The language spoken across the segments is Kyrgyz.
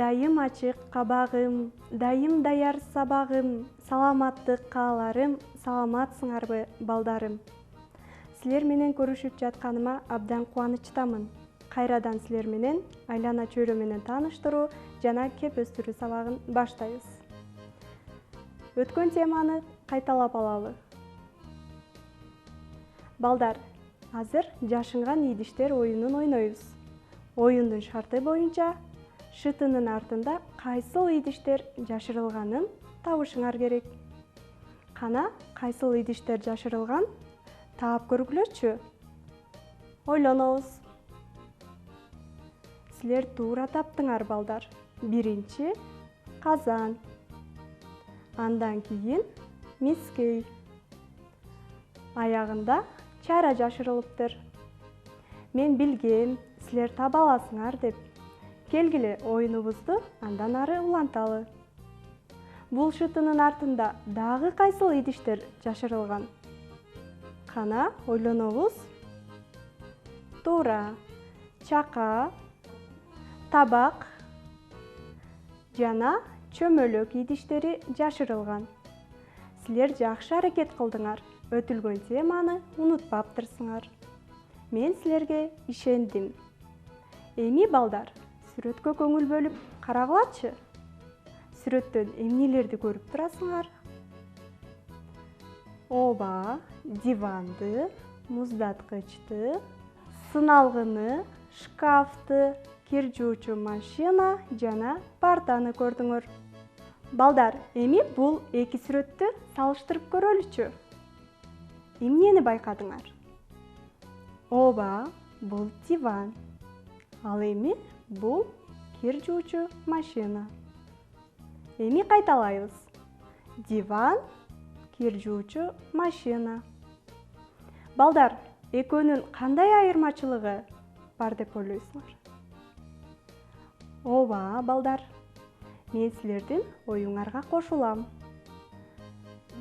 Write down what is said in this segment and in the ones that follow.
Дайым ачык кабагым, дайым даяр сабагым, саламаттык кааларым, саламатсыңарбы балдарым. Силер менен көрүшүп жатканыма абдан кубанычтамын. Кайрадан силер менен айлана чөйрө менен тааныштыруу жана кеп өстүрүү сабагын баштайбыз. Өткөн теманы кайталап алалы. Балдар, азыр жашынган идиштер оюнун ойнойбуз. Оюндун шарты боюнча шытынын артында кайсыл идиштер жашырылганын табышыңар керек. Кана, кайсыл идиштер жашырылган? Таап көргүлөчү. Ойлонобуз. Силер туура таптыңар балдар. Биринчи казан. Андан кийин мискей. Аягында чара жашырылыптыр. Мен билгем, силер таба аласыңар деп. Келгиле оюнубузду андан ары уланталы. Бул шытынын артында дагы кайсыл идиштер жашырылган? Кана, ойлонобуз. Туура, чака, табак жана чөмөлөк идиштери жашырылган. Силер жакшы аракет кылдыңар. Өтүлгөн теманы унутпаптырсыңар. Мен силерге ишендим. Эми балдар, сүрөткө көңүл бөлүп карагылачы. Сүрөттөн эмнелерди көрүп турасыңар? Ооба, диванды, муздаткычты, сыналгыны, шкафты, кир жуучу машина жана партаны көрдүңөр. Балдар, эми бул эки сүрөттү салыштырып көрөлүчү. Эмнени байкадыңар? Ооба, бул диван. Ал эми бул кир жуучу машина. Эми кайталайбыз. Диван, кир жуучу машина. Балдар, экөөнүн кандай айырмачылыгы бар деп ойлойсуңар? Ооба, балдар. Мен силердин оюңарга кошулам.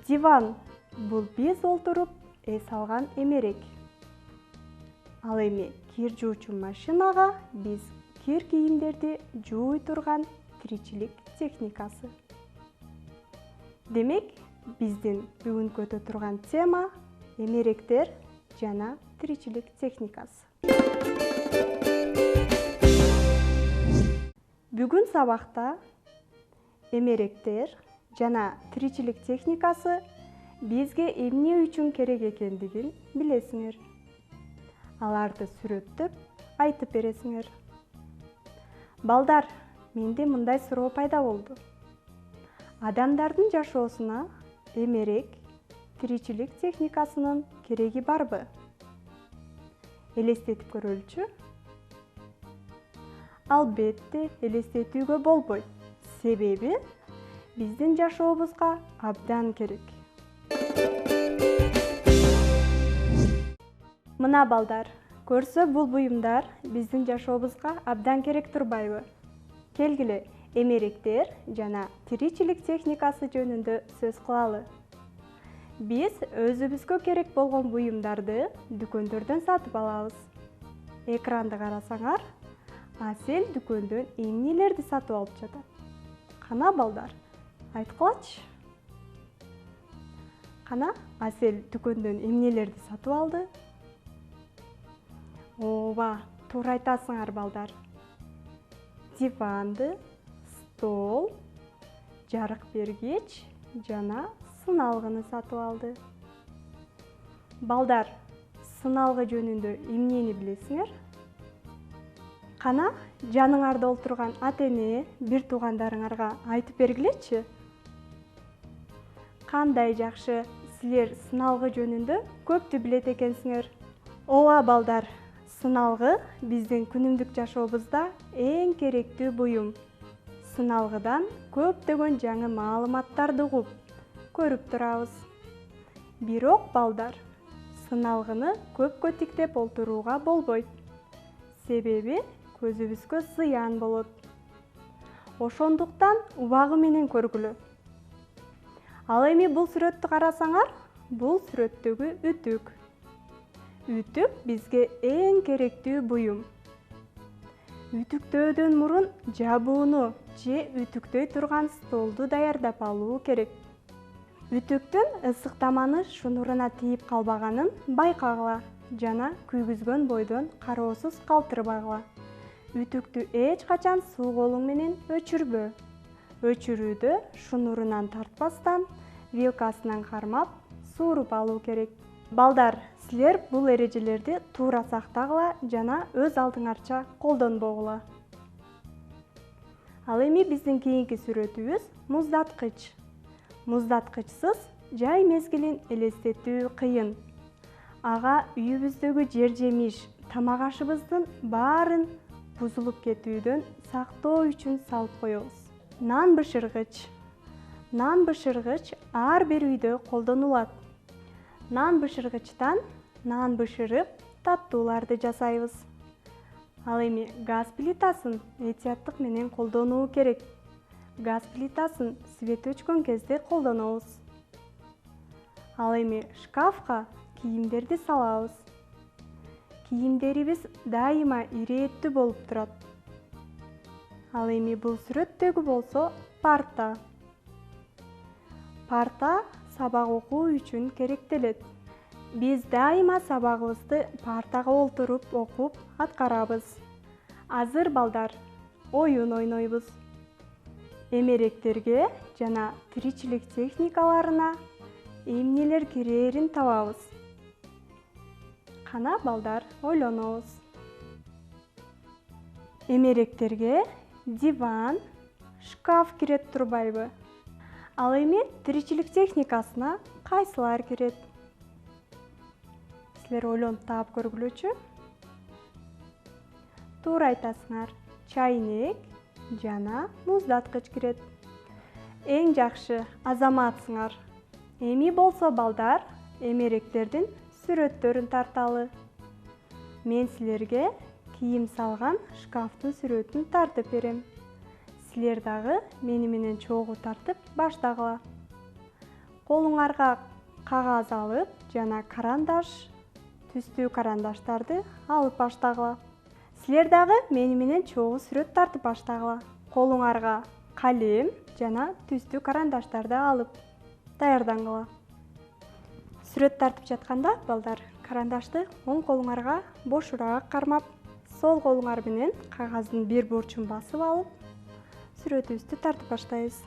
Диван бул биз олтуруп эс алган эмерек. Ал эми кир жуучу машинага биз кир кийимдерди жууй турган тиричилик техникасы. Демек, биздин бүгүн көтө турган тема эмеректер жана тиричилик техникасы. Бүгүн сабакта эмеректер жана тиричилик техникасы бизге эмне үчүн керек экендигин билесиңер. Аларды сүрөттөп айтып бересиңер. Балдар, менде мындай суроо пайда болду. Адамдардын жашоосуна эмерек, тиричилик техникасынын кереги барбы? Элестетип көрөлүчү. Албетте, элестетүүгө болбойт. Себеби биздин жашообузга абдан керек. Мына балдар, көрсө бул буюмдар биздин жашообузга абдан керек турбайбы? Келгиле, эмеректер жана тиричилик техникасы жөнүндө сөз кылалы. Биз өзүбүзгө керек болгон буюмдарды дүкөндөрдөн сатып алабыз. Экранды карасаңар, Асель дүкөндөн эмнелерди сатып алып жатат? Кана балдар, айткылачы. Кана, Асель дүкөндөн эмнелерди сатып алды? Ооба, туура айтасыңар балдар. Диванды, стол, жарык бергич жана сыналгыны сатып алды. Балдар, сыналгы жөнүндө эмнени билесиңер? Кана, жаныңарда олтурган ата-эне, бир туугандарыңарга айтып бергилечи. Кандай жакшы, силер сыналгы жөнүндө көптү билет экенсиңер. Ооба балдар, сыналгы биздин күнүмдүк жашообузда эң керектүү буюм. Сыналгыдан көптөгөн жаңы маалыматтарды угуп, көрүп турабыз. Бирок балдар, сыналгыны көпкө тиктеп олтурууга болбойт. Себеби көзүбүзгө зыян болот. Ошондуктан убагы менен көргүлө. Ал эми бул сүрөттү карасаңар, бул сүрөттөгү үтүк. Үтүк бизге эң керектүү буюм. Үтүктөөдөн мурун жабууну же үтүктөй турган столду даярдап алуу керек. Үтүктүн ысык таманы шунуруна тийип калбаганын байкагыла жана күйгүзгөн бойдон кароосуз калтырбагыла. Үтүктү эч качан суу колуң менен өчүрбө. Өчүрүүдө шунурунан тартпастан, вилкасынан кармап, сууруп алуу керек. Балдар, силер бул эрежелерди туура сактагыла жана өз алдыңарча колдонбогула. Ал эми биздин кийинки сүрөтүбүз муздаткыч. Муздаткычсыз жай мезгилин элестетүү кыйын. Ага үйүбүздөгү жер-жемиш, тамак ашыбыздын баарын бузулуп кетүүдөн сактоо үчүн салып коебуз. Нан бышыргыч. Нан бышыргыч ар бир үйдө колдонулат. Нан бышыргычтан нан бышырып, таттууларды жасайбыз. Ал эми газ плитасын этияттык менен колдонуу керек. Газ плитасын свет өчкөн кезде колдонобуз. Ал эми шкафка кийимдерди салабыз. Кийимдерибиз дайыма ирээттүү болуп турат. Ал эми бул сүрөттөгү болсо парта. Парта сабак окуу үчүн керектелет. Биз дайыма сабагыбызды партага олтуруп окуп аткарабыз. Азыр балдар оюн ойнойбуз. Эмеректерге жана тиричилик техникаларына эмнелер кирээрин табабыз. Кана балдар ойлонобуз. Эмеректерге диван, шкаф кирет турбайбы? Ал эми тиричилик техникасына кайсылар кирет? Силер ойлонуп таап көргүлөчү. Туура айтасыңар. Чайнек жана муздаткыч кирет. Эң жакшы азаматсыңар. Эми болсо балдар, эмеректердин сүрөттөрүн тарталы. Мен силерге кийим салган шкафтын сүрөтүн тартып берем. Силер дагы мени менен чогуу тартып баштагыла. Колуңарга кагаз алып жана карандаш, түстүү карандаштарды алып баштагыла. Силер дагы мени менен чогуу сүрөт тартып баштагыла. Колуңарга калем жана түстүү карандаштарды алып даярдангыла. Сүрөт тартып жатканда балдар, карандашты оң колуңарга бошураак кармап, сол колуңар менен кагаздын бир бурчун басып алып, сүрөтүбүздү тартып баштайбыз.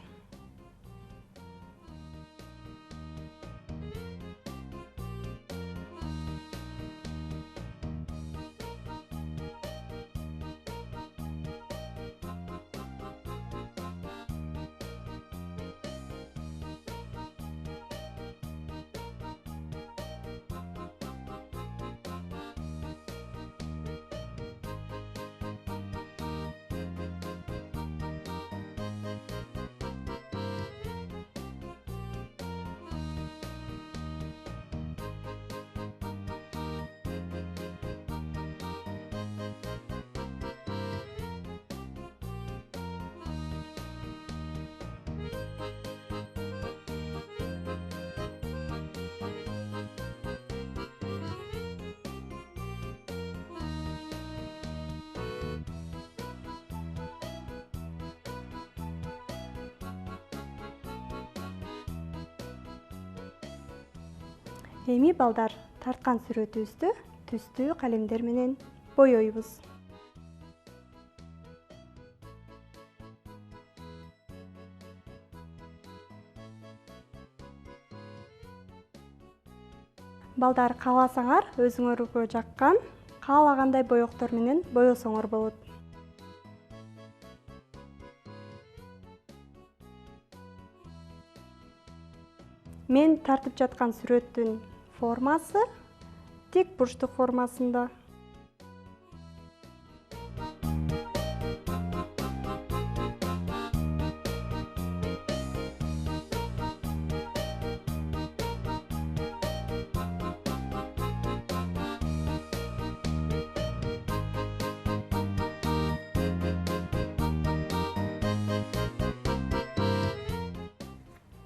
Эми балдар, тарткан сүрөтүбүздү түстүү калемдер менен боёйбуз. Балдар, кааласаңар өзүңөргө жаккан каалагандай боектор менен боесоңор болот. Мен тартып жаткан сүрөттүн формасы тик бурчтук формасында.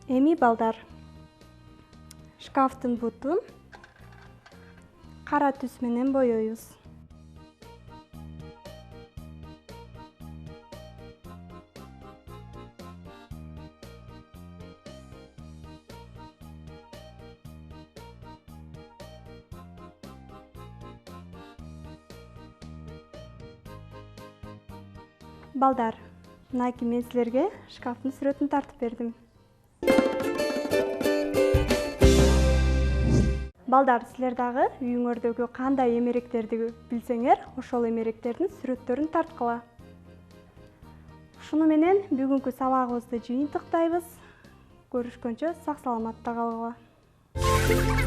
Эми балдар, шкафтын бутун кара түс менен боёйбуз. Балдар, мынакей мен силерге шкафтын сүрөтүн тартып бердим. Балдар, силер дагы үйүңөрдөгү кандай эмеректерди билсеңер, ошол эмеректердин сүрөттөрүн тарткыла. Ушуну менен бүгүнкү сабагыбызды жыйынтыктайбыз. Көрүшкөнчө сак саламатта калгыла.